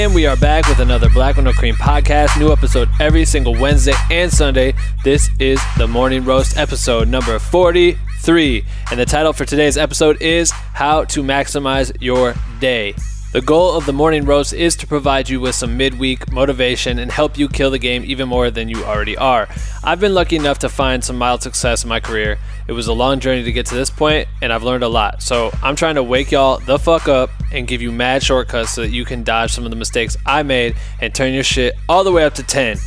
And we are back with another Black with No Cream podcast. New episode every single Wednesday and Sunday. This is the Morning Roast episode number 43. And the title for today's episode is How to Maximize Your Day. The goal of the Morning Roast is to provide you with some midweek motivation and help you kill the game even more than you already are. I've been lucky enough to find some mild success in my career. It was a long journey to get to this point, and I've learned a lot. So I'm trying to wake y'all the fuck up and give you mad shortcuts so that you can dodge some of the mistakes I made and turn your shit all the way up to 10.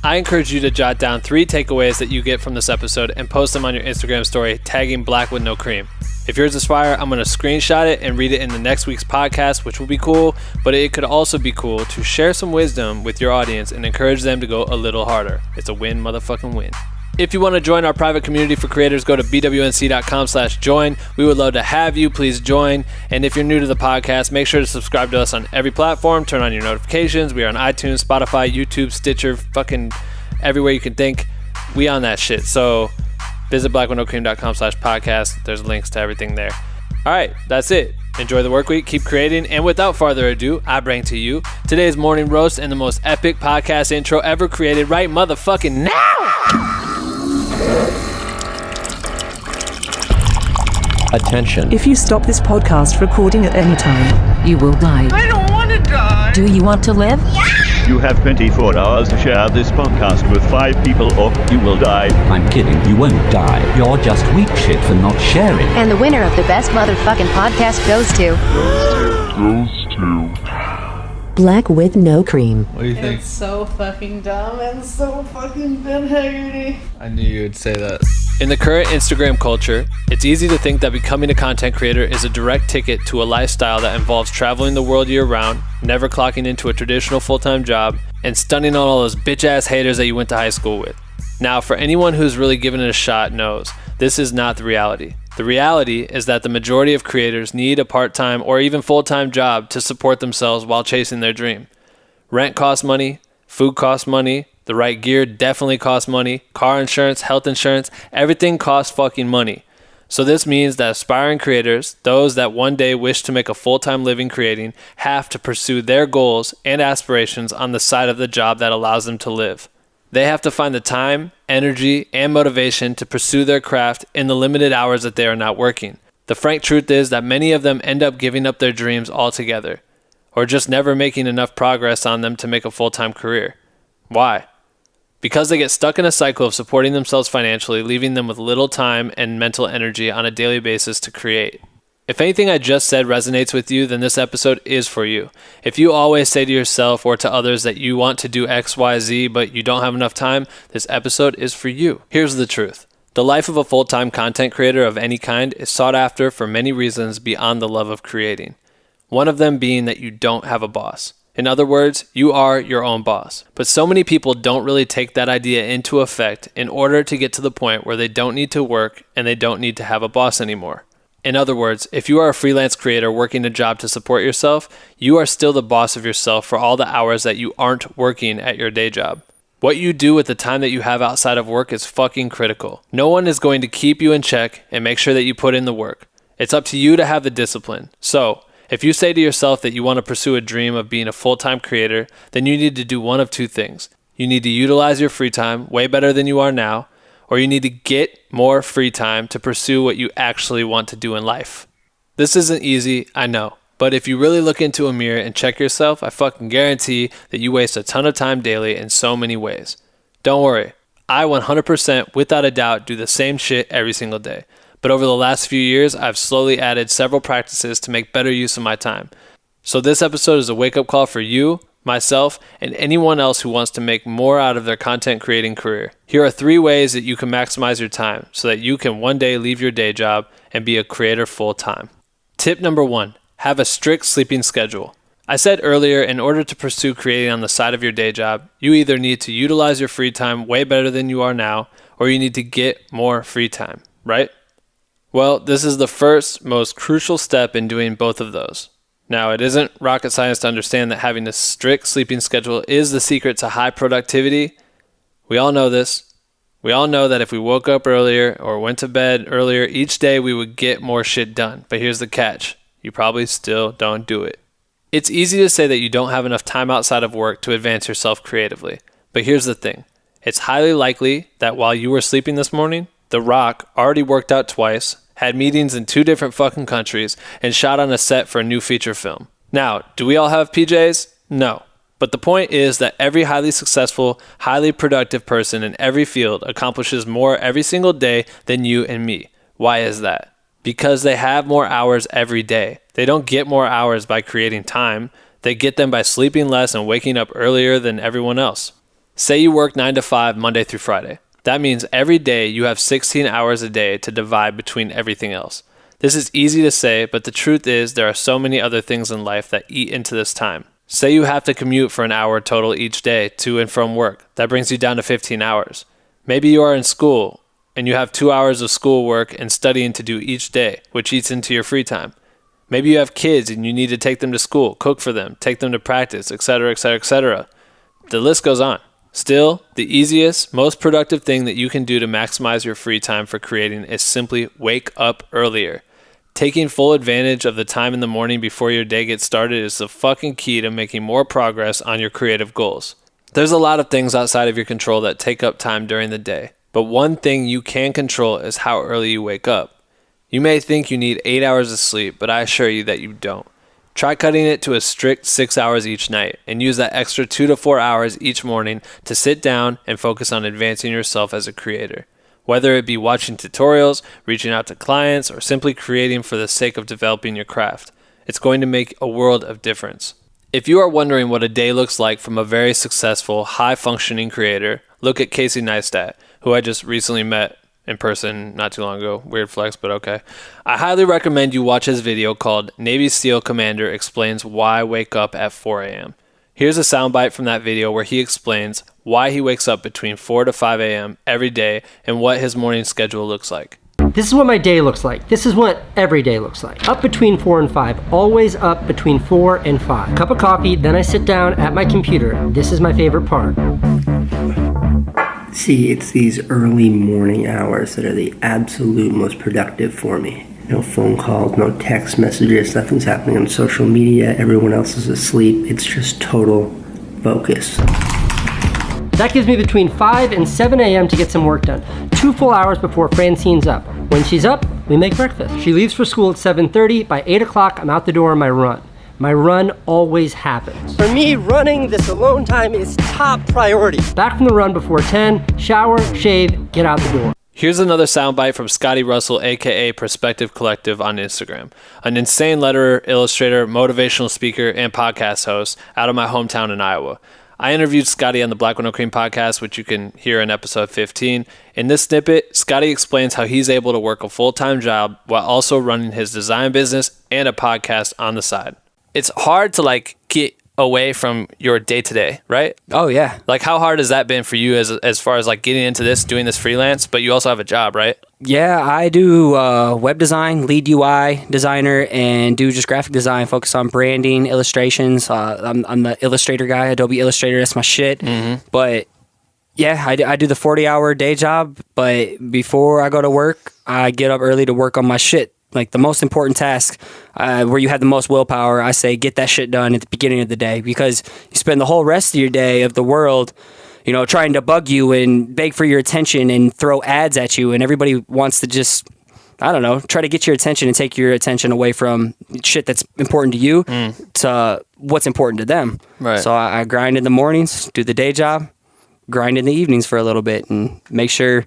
I encourage you to jot down 3 takeaways that you get from this episode and post them on your Instagram story, tagging Black with No Cream. If yours is fire, I'm going to screenshot it and read it in the next week's podcast, which will be cool, but it could also be cool to share some wisdom with your audience and encourage them to go a little harder. It's a win, motherfucking win. If you want to join our private community for creators, go to BWNC.com/join. We would love to have you. Please join. And if you're new to the podcast, make sure to subscribe to us on every platform. Turn on your notifications. We are on iTunes, Spotify, YouTube, Stitcher, fucking everywhere you can think. We on that shit. So visit blackwithnocream.com/podcast. There's links to everything there. All right, that's it. Enjoy the work week, keep creating, and without further ado, I bring to you today's Morning Roast and the most epic podcast intro ever created right motherfucking now! Attention. If you stop this podcast recording at any time, you will die. I don't want to die. Do you want to live? You have 24 hours to share this podcast with 5 people or you will die. I'm kidding, you won't die. You're just weak shit for not sharing. And the winner of the best motherfucking podcast goes to... Black with No Cream. What do you think? It's so fucking dumb and so fucking Ben Haggerty. I knew you would say that. In the current Instagram culture, it's easy to think that becoming a content creator is a direct ticket to a lifestyle that involves traveling the world year-round, never clocking into a traditional full-time job, and stunning on all those bitch-ass haters that you went to high school with. Now, for anyone who's really given it a shot knows, this is not the reality. The reality is that the majority of creators need a part-time or even full-time job to support themselves while chasing their dream. Rent costs money, food costs money, the right gear definitely costs money, car insurance, health insurance, everything costs fucking money. So this means that aspiring creators, those that one day wish to make a full-time living creating, have to pursue their goals and aspirations on the side of the job that allows them to live. They have to find the time, energy, and motivation to pursue their craft in the limited hours that they are not working. The frank truth is that many of them end up giving up their dreams altogether, or just never making enough progress on them to make a full-time career. Why? Because they get stuck in a cycle of supporting themselves financially, leaving them with little time and mental energy on a daily basis to create. If anything I just said resonates with you, then this episode is for you. If you always say to yourself or to others that you want to do X, Y, Z, but you don't have enough time, this episode is for you. Here's the truth. The life of a full-time content creator of any kind is sought after for many reasons beyond the love of creating. One of them being that you don't have a boss. In other words, you are your own boss. But so many people don't really take that idea into effect in order to get to the point where they don't need to work and they don't need to have a boss anymore. In other words, if you are a freelance creator working a job to support yourself, you are still the boss of yourself for all the hours that you aren't working at your day job. What you do with the time that you have outside of work is fucking critical. No one is going to keep you in check and make sure that you put in the work. It's up to you to have the discipline. So, if you say to yourself that you want to pursue a dream of being a full-time creator, then you need to do one of 2 things. You need to utilize your free time way better than you are now, or you need to get more free time to pursue what you actually want to do in life. This isn't easy, I know, but if you really look into a mirror and check yourself, I fucking guarantee that you waste a ton of time daily in so many ways. Don't worry, I 100% without a doubt do the same shit every single day. But over the last few years, I've slowly added several practices to make better use of my time. So this episode is a wake-up call for you, myself, and anyone else who wants to make more out of their content creating career. Here are 3 ways that you can maximize your time so that you can one day leave your day job and be a creator full-time. Tip number 1, have a strict sleeping schedule. I said earlier, in order to pursue creating on the side of your day job, you either need to utilize your free time way better than you are now, or you need to get more free time, right? Well, this is the first, most crucial step in doing both of those. Now, it isn't rocket science to understand that having a strict sleeping schedule is the secret to high productivity. We all know this. We all know that if we woke up earlier or went to bed earlier each day, we would get more shit done. But here's the catch. You probably still don't do it. It's easy to say that you don't have enough time outside of work to advance yourself creatively. But here's the thing. It's highly likely that while you were sleeping this morning, The Rock already worked out twice, had meetings in 2 different fucking countries, and shot on a set for a new feature film. Now, do we all have PJs? No. But the point is that every highly successful, highly productive person in every field accomplishes more every single day than you and me. Why is that? Because they have more hours every day. They don't get more hours by creating time. They get them by sleeping less and waking up earlier than everyone else. Say you work 9 to 5 Monday through Friday. That means every day you have 16 hours a day to divide between everything else. This is easy to say, but the truth is there are so many other things in life that eat into this time. Say you have to commute for an hour total each day to and from work. That brings you down to 15 hours. Maybe you are in school and you have 2 hours of schoolwork and studying to do each day, which eats into your free time. Maybe you have kids and you need to take them to school, cook for them, take them to practice, etc., etc., etc. The list goes on. Still, the easiest, most productive thing that you can do to maximize your free time for creating is simply wake up earlier. Taking full advantage of the time in the morning before your day gets started is the fucking key to making more progress on your creative goals. There's a lot of things outside of your control that take up time during the day, but one thing you can control is how early you wake up. You may think you need 8 hours of sleep, but I assure you that you don't. Try cutting it to a strict 6 hours each night and use that extra 2 to 4 hours each morning to sit down and focus on advancing yourself as a creator. Whether it be watching tutorials, reaching out to clients, or simply creating for the sake of developing your craft, it's going to make a world of difference. If you are wondering what a day looks like from a very successful, high-functioning creator, look at Casey Neistat, who I just recently met in person not too long ago. Weird flex, but okay. I highly recommend you watch his video called Navy SEAL Commander Explains Why Wake Up at 4 a.m. Here's a soundbite from that video where he explains why he wakes up between 4 to 5 a.m. every day and what his morning schedule looks like. This is what my day looks like. This is what every day looks like. Up between 4 and 5. Always up between 4 and 5. Cup of coffee, then I sit down at my computer. This is my favorite part. See, it's these early morning hours that are the absolute most productive for me. No phone calls, no text messages, nothing's happening on social media, everyone else is asleep. It's just total focus. That gives me between 5 and 7 a.m. to get some work done. 2 full hours before Francine's up. When she's up, we make breakfast. She leaves for school at 7:30. By 8 o'clock, I'm out the door on my run. My run always happens. For me, running this alone time is top priority. Back from the run before 10, shower, shave, get out the door. Here's another soundbite from Scotty Russell, aka Perspective Collective on Instagram, an insane letterer, illustrator, motivational speaker, and podcast host out of my hometown in Iowa. I interviewed Scotty on the Black with No Cream podcast, which you can hear in episode 15. In this snippet, Scotty explains how he's able to work a full-time job while also running his design business and a podcast on the side. It's hard to get away from your day-to-day, right? Oh yeah. How hard has that been for you as far as getting into this, doing this freelance, but you also have a job, right? Yeah, I do web design, lead UI designer, and do just graphic design, focus on branding, illustrations. I'm the Illustrator guy, Adobe Illustrator, that's my shit. Mm-hmm. But yeah, I do the 40-hour day job, but before I go to work, I get up early to work on my shit. The most important task, where you have the most willpower, I say get that shit done at the beginning of the day, because you spend the whole rest of your day of the world, trying to bug you and beg for your attention and throw ads at you, and everybody wants to just, try to get your attention and take your attention away from shit that's important to you to what's important to them. Right. So I grind in the mornings, do the day job, grind in the evenings for a little bit, and make sure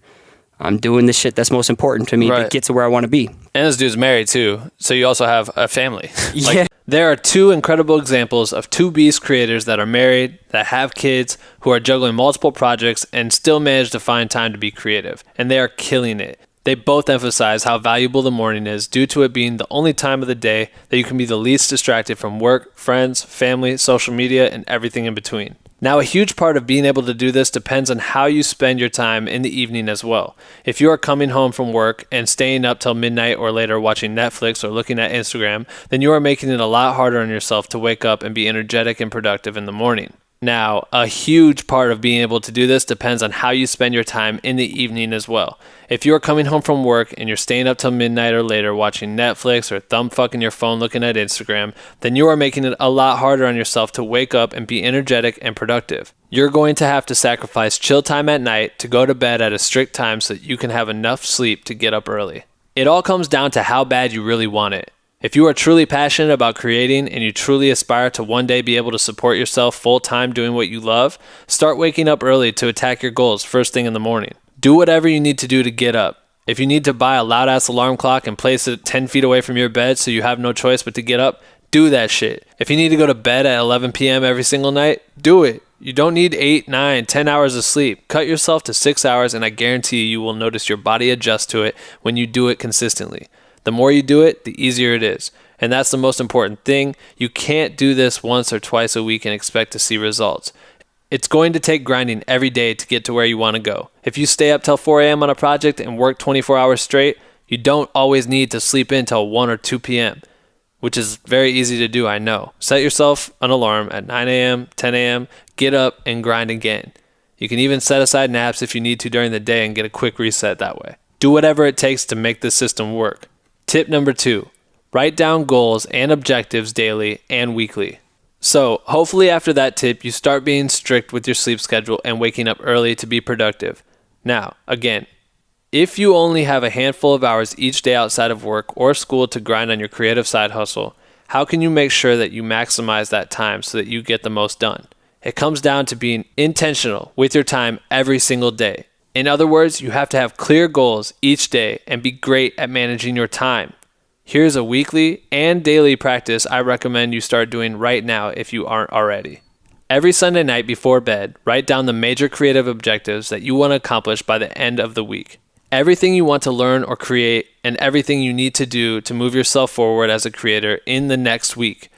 I'm doing the shit that's most important to me to get to where I want to be. And this dude's married too, so you also have a family. Yeah. There are 2 incredible examples of 2 beast creators that are married, that have kids, who are juggling multiple projects and still manage to find time to be creative. And they are killing it. They both emphasize how valuable the morning is due to it being the only time of the day that you can be the least distracted from work, friends, family, social media, and everything in between. Now, a huge part of being able to do this depends on how you spend your time in the evening as well. If you are coming home from work and staying up till midnight or later watching Netflix or looking at Instagram, then you are making it a lot harder on yourself to wake up and be energetic and productive in the morning. Now, a huge part of being able to do this depends on how you spend your time in the evening as well. If you are coming home from work and you're staying up till midnight or later watching Netflix or thumb fucking your phone looking at Instagram, then you are making it a lot harder on yourself to wake up and be energetic and productive. You're going to have to sacrifice chill time at night to go to bed at a strict time so that you can have enough sleep to get up early. It all comes down to how bad you really want it. If you are truly passionate about creating and you truly aspire to one day be able to support yourself full-time doing what you love, start waking up early to attack your goals first thing in the morning. Do whatever you need to do to get up. If you need to buy a loud-ass alarm clock and place it 10 feet away from your bed so you have no choice but to get up, do that shit. If you need to go to bed at 11 p.m. every single night, do it. You don't need 8, 9, 10 hours of sleep. Cut yourself to 6 hours and I guarantee you will notice your body adjust to it when you do it consistently. The more you do it, the easier it is. And that's the most important thing. You can't do this once or twice a week and expect to see results. It's going to take grinding every day to get to where you want to go. If you stay up till 4 a.m. on a project and work 24 hours straight, you don't always need to sleep in till 1 or 2 p.m., which is very easy to do, I know. Set yourself an alarm at 9 a.m., 10 a.m., get up and grind again. You can even set aside naps if you need to during the day and get a quick reset that way. Do whatever it takes to make this system work. Tip number 2, write down goals and objectives daily and weekly. So hopefully after that tip, you start being strict with your sleep schedule and waking up early to be productive. Now, again, if you only have a handful of hours each day outside of work or school to grind on your creative side hustle, how can you make sure that you maximize that time so that you get the most done? It comes down to being intentional with your time every single day. In other words, you have to have clear goals each day and be great at managing your time. Here's a weekly and daily practice I recommend you start doing right now if you aren't already. Every Sunday night before bed, write down the major creative objectives that you want to accomplish by the end of the week. Everything you want to learn or create and everything you need to do to move yourself forward as a creator in the next week.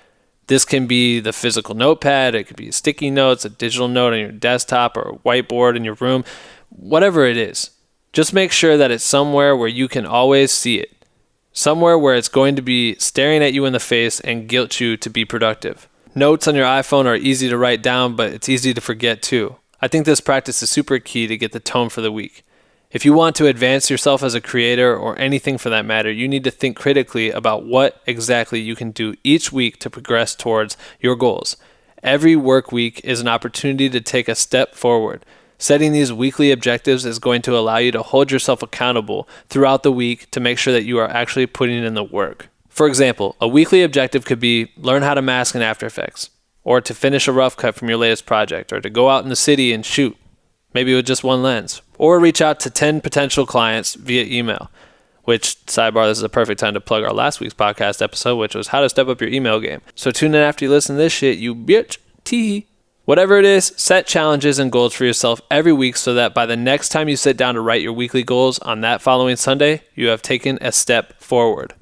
This can be the physical notepad, it could be sticky notes, a digital note on your desktop or a whiteboard in your room. Whatever it is, just make sure that it's somewhere where you can always see it. Somewhere where it's going to be staring at you in the face and guilt you to be productive. Notes on your iPhone are easy to write down, but it's easy to forget too. I think this practice is super key to get the tone for the week. If you want to advance yourself as a creator or anything for that matter, you need to think critically about what exactly you can do each week to progress towards your goals. Every work week is an opportunity to take a step forward. Setting these weekly objectives is going to allow you to hold yourself accountable throughout the week to make sure that you are actually putting in the work. For example, a weekly objective could be learn how to mask in After Effects, or to finish a rough cut from your latest project, or to go out in the city and shoot, maybe with just one lens, or reach out to 10 potential clients via email, which, sidebar, this is a perfect time to plug our last week's podcast episode, which was how to step up your email game. So tune in after you listen to this shit, you bitch. Tee. Whatever it is, set challenges and goals for yourself every week so that by the next time you sit down to write your weekly goals on that following Sunday, you have taken a step forward.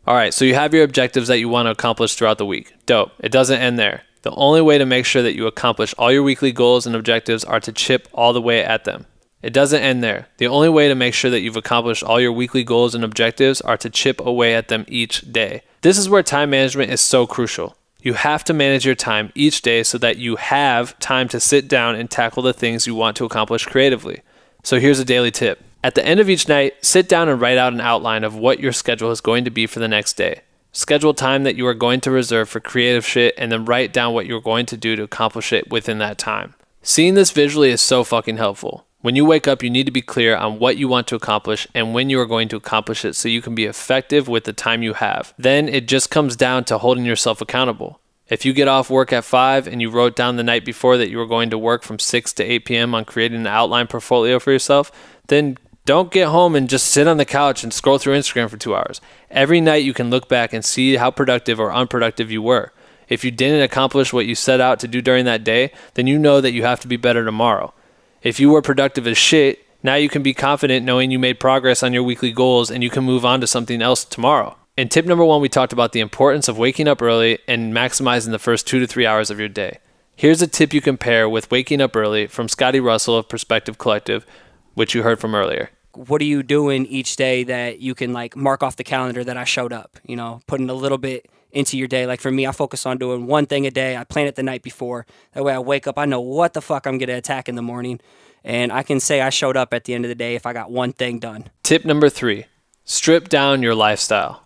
All right, so you have your objectives that you want to accomplish throughout the week. Dope. It doesn't end there. The only way to make sure that you accomplish all your weekly goals and objectives are to chip all the way at them. It doesn't end there. The only way to make sure that you've accomplished all your weekly goals and objectives are to chip away at them each day. This is where time management is so crucial. You have to manage your time each day so that you have time to sit down and tackle the things you want to accomplish creatively. So here's a daily tip. At the end of each night, sit down and write out an outline of what your schedule is going to be for the next day. Schedule time that you are going to reserve for creative shit and then write down what you're going to do to accomplish it within that time. Seeing this visually is so fucking helpful. When you wake up, you need to be clear on what you want to accomplish and when you are going to accomplish it so you can be effective with the time you have. Then it just comes down to holding yourself accountable. If you get off work at 5 and you wrote down the night before that you were going to work from 6 to 8 p.m. on creating an outline portfolio for yourself, then don't get home and just sit on the couch and scroll through Instagram for 2 hours. Every night you can look back and see how productive or unproductive you were. If you didn't accomplish what you set out to do during that day, then you know that you have to be better tomorrow. If you were productive as shit, now you can be confident knowing you made progress on your weekly goals and you can move on to something else tomorrow. In tip number 1, we talked about the importance of waking up early and maximizing the first 2 to 3 hours of your day. Here's a tip you can pair with waking up early from Scotty Russell of Perspective Collective, which you heard from earlier. What are you doing each day that you can like mark off the calendar that I showed up? You know, putting a little bit into your day. Like for me, I focus on doing one thing a day. I plan it the night before. That way I wake up, I know what the fuck I'm going to attack in the morning. And I can say I showed up at the end of the day if I got one thing done. Tip number 3, strip down your lifestyle.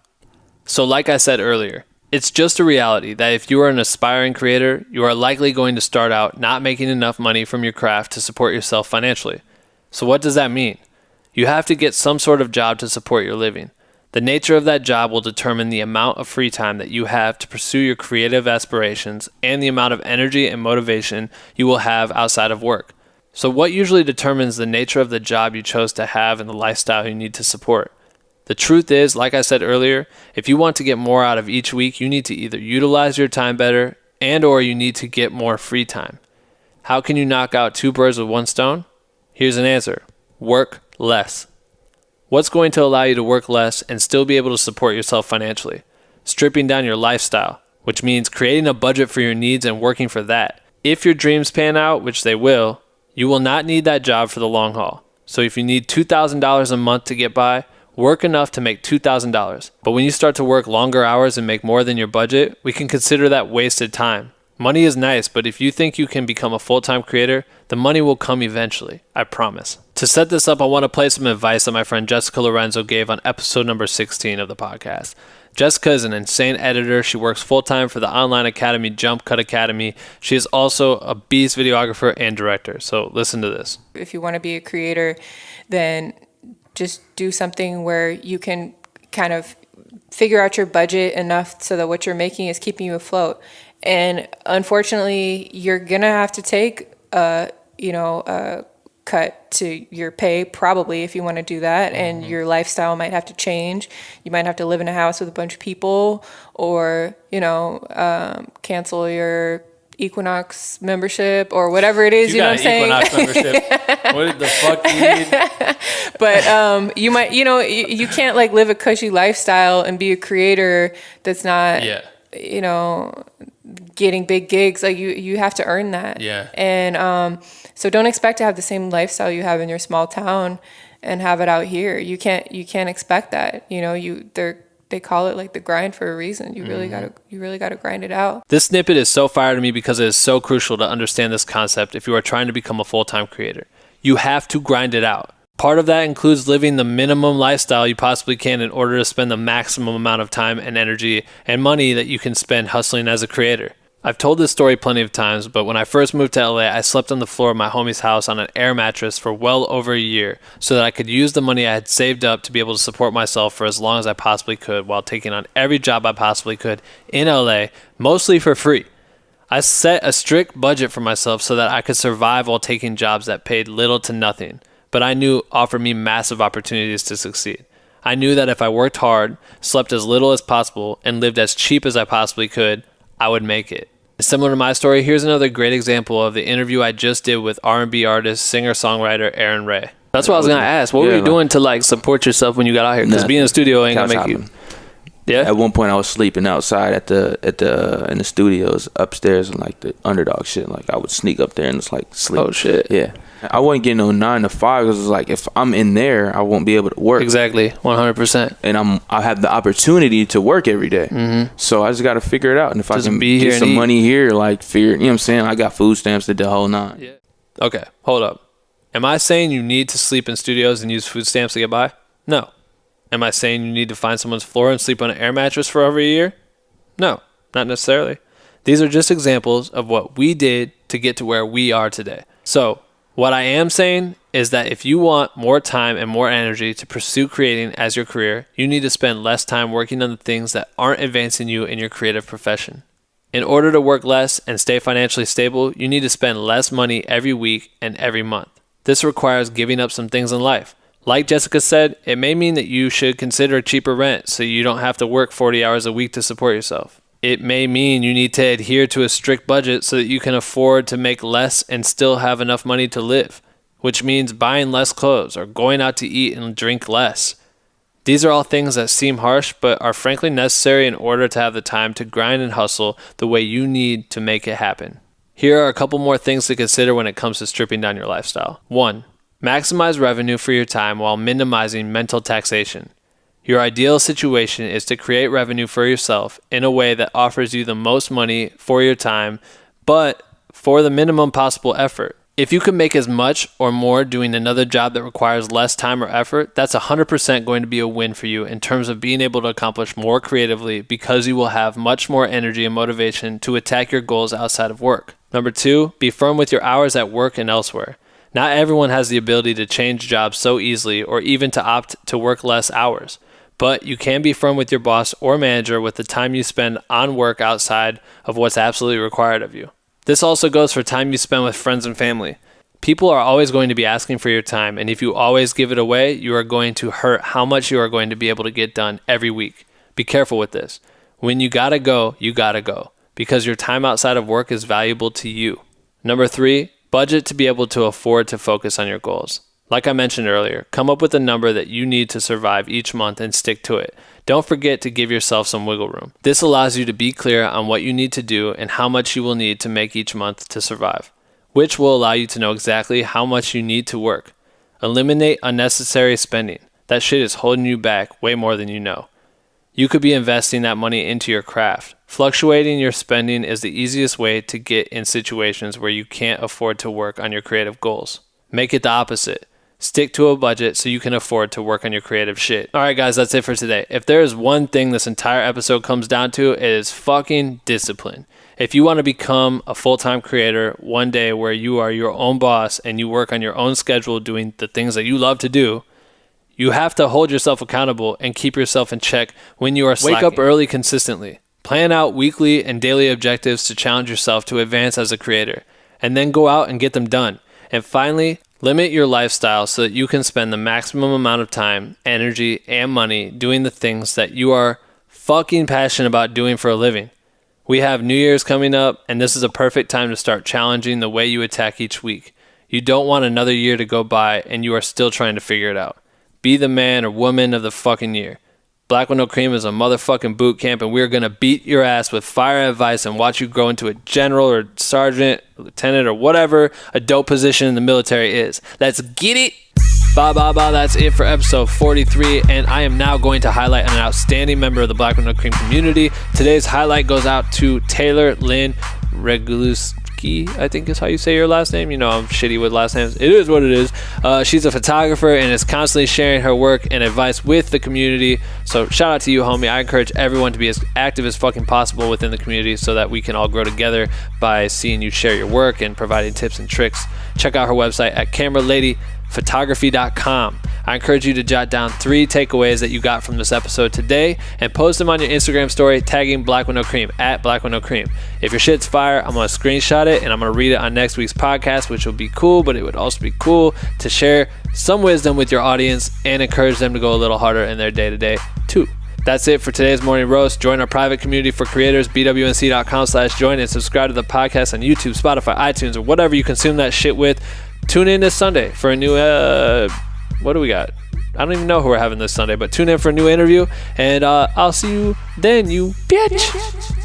So like I said earlier, it's just a reality that if you are an aspiring creator, you are likely going to start out not making enough money from your craft to support yourself financially. So what does that mean? You have to get some sort of job to support your living. The nature of that job will determine the amount of free time that you have to pursue your creative aspirations and the amount of energy and motivation you will have outside of work. So what usually determines the nature of the job you chose to have and the lifestyle you need to support? The truth is, like I said earlier, if you want to get more out of each week, you need to either utilize your time better and or you need to get more free time. How can you knock out 2 birds with 1 stone? Here's an answer. Work less. What's going to allow you to work less and still be able to support yourself financially? Stripping down your lifestyle, which means creating a budget for your needs and working for that. If your dreams pan out, which they will, you will not need that job for the long haul. So if you need $2,000 a month to get by, work enough to make $2,000. But when you start to work longer hours and make more than your budget, we can consider that wasted time. Money is nice, but if you think you can become a full-time creator, the money will come eventually. I promise. To set this up, I want to play some advice that my friend Jessica Lorenzo gave on episode number 16 of the podcast. Jessica is an insane editor. She works full-time for the online academy Jump Cut Academy. She is also a beast videographer and director. So listen to this. If you want to be a creator, then just do something where you can kind of figure out your budget enough so that what you're making is keeping you afloat. And unfortunately, you're going to have to take a cut to your pay, probably, if you want to do that. And your lifestyle might have to change. You might have to live in a house with a bunch of people or, cancel your Equinox membership or whatever it is, you know what I'm saying? Equinox membership. What the fuck do you need? But you might, you can't like live a cushy lifestyle and be a creator that's not, getting big gigs. Like you have to earn that. Yeah. And so don't expect to have the same lifestyle you have in your small town and have it out here. You can't expect that. They call it like the grind for a reason. You really gotta grind it out. This snippet is so fire to me because it is so crucial to understand this concept if you are trying to become a full-time creator. You have to grind it out. Part of that includes living the minimum lifestyle you possibly can in order to spend the maximum amount of time and energy and money that you can spend hustling as a creator. I've told this story plenty of times, but when I first moved to LA, I slept on the floor of my homie's house on an air mattress for well over a year so that I could use the money I had saved up to be able to support myself for as long as I possibly could while taking on every job I possibly could in LA, mostly for free. I set a strict budget for myself so that I could survive while taking jobs that paid little to nothing, but I knew offered me massive opportunities to succeed. I knew that if I worked hard, slept as little as possible, and lived as cheap as I possibly could, I would make it. Similar to my story, here's another great example of the interview I just did with R&B artist, singer-songwriter Aaron Ray. That's what I was going to ask. What were you doing to like support yourself when you got out here? Because being in the studio ain't going to make you... Yeah. At one point, I was sleeping outside in the studios upstairs and like the underdog shit. Like I would sneak up there and just like sleep. Oh shit. Yeah. I wasn't getting no 9 to 5 because it's like if I'm in there, I won't be able to work. Exactly, 100%. And I have the opportunity to work every day. Mm-hmm. So I just got to figure it out. And if just I can be get some money here, like figure, you know what I'm saying? I got food stamps, did the whole 9. Yeah. Okay, hold up. Am I saying you need to sleep in studios and use food stamps to get by? No. Am I saying you need to find someone's floor and sleep on an air mattress for over a year? No, not necessarily. These are just examples of what we did to get to where we are today. So, what I am saying is that if you want more time and more energy to pursue creating as your career, you need to spend less time working on the things that aren't advancing you in your creative profession. In order to work less and stay financially stable, you need to spend less money every week and every month. This requires giving up some things in life. Like Jessica said, it may mean that you should consider cheaper rent so you don't have to work 40 hours a week to support yourself. It may mean you need to adhere to a strict budget so that you can afford to make less and still have enough money to live, which means buying less clothes or going out to eat and drink less. These are all things that seem harsh but are frankly necessary in order to have the time to grind and hustle the way you need to make it happen. Here are a couple more things to consider when it comes to stripping down your lifestyle. 1. Maximize revenue for your time while minimizing mental taxation. Your ideal situation is to create revenue for yourself in a way that offers you the most money for your time, but for the minimum possible effort. If you can make as much or more doing another job that requires less time or effort, that's 100% going to be a win for you in terms of being able to accomplish more creatively, because you will have much more energy and motivation to attack your goals outside of work. Number 2, be firm with your hours at work and elsewhere. Not everyone has the ability to change jobs so easily or even to opt to work less hours, but you can be firm with your boss or manager with the time you spend on work outside of what's absolutely required of you. This also goes for time you spend with friends and family. People are always going to be asking for your time, and if you always give it away, you are going to hurt how much you are going to be able to get done every week. Be careful with this. When you gotta go, because your time outside of work is valuable to you. Number 3, budget to be able to afford to focus on your goals. Like I mentioned earlier, come up with a number that you need to survive each month and stick to it. Don't forget to give yourself some wiggle room. This allows you to be clear on what you need to do and how much you will need to make each month to survive, which will allow you to know exactly how much you need to work. Eliminate unnecessary spending. That shit is holding you back way more than you know. You could be investing that money into your craft. Fluctuating your spending is the easiest way to get in situations where you can't afford to work on your creative goals. Make it the opposite. Stick to a budget so you can afford to work on your creative shit. All right, guys, that's it for today. If there is one thing this entire episode comes down to, it is fucking discipline. If you want to become a full-time creator one day where you are your own boss and you work on your own schedule doing the things that you love to do, you have to hold yourself accountable and keep yourself in check when you are slacking. Wake up early consistently. Plan out weekly and daily objectives to challenge yourself to advance as a creator, and then go out and get them done. And finally, limit your lifestyle so that you can spend the maximum amount of time, energy, and money doing the things that you are fucking passionate about doing for a living. We have New Year's coming up, and this is a perfect time to start challenging the way you attack each week. You don't want another year to go by and you are still trying to figure it out. Be the man or woman of the fucking year. Black with No Cream is a motherfucking boot camp, and we're going to beat your ass with fire advice and watch you grow into a general or sergeant, lieutenant, or whatever a dope position in the military is. Let's get it. That's it for episode 43, and I am now going to highlight an outstanding member of the Black with No Cream community. Today's highlight goes out to Taylor Lynn Reguluski, I think is how you say your last name. You know I'm shitty with last names. It is what it is. She's a photographer and is constantly sharing her work and advice with the community. So shout out to you, homie. I encourage everyone to be as active as fucking possible within the community so that we can all grow together by seeing you share your work and providing tips and tricks. Check out her website at cameraladyphotography.com. I encourage you to jot down 3 takeaways that you got from this episode today and post them on your Instagram story tagging Black with No Cream at Black with No Cream. If your shit's fire, I'm going to screenshot it and I'm going to read it on next week's podcast, which will be cool, but it would also be cool to share some wisdom with your audience and encourage them to go a little harder in their day-to-day too. That's it for today's morning roast. Join our private community for creators, bwnc.com/join, and subscribe to the podcast on YouTube, Spotify, iTunes, or whatever you consume that shit with. Tune in this Sunday for a new, what do we got? I don't even know who we're having this Sunday, but tune in for a new interview, and I'll see you then, you bitch.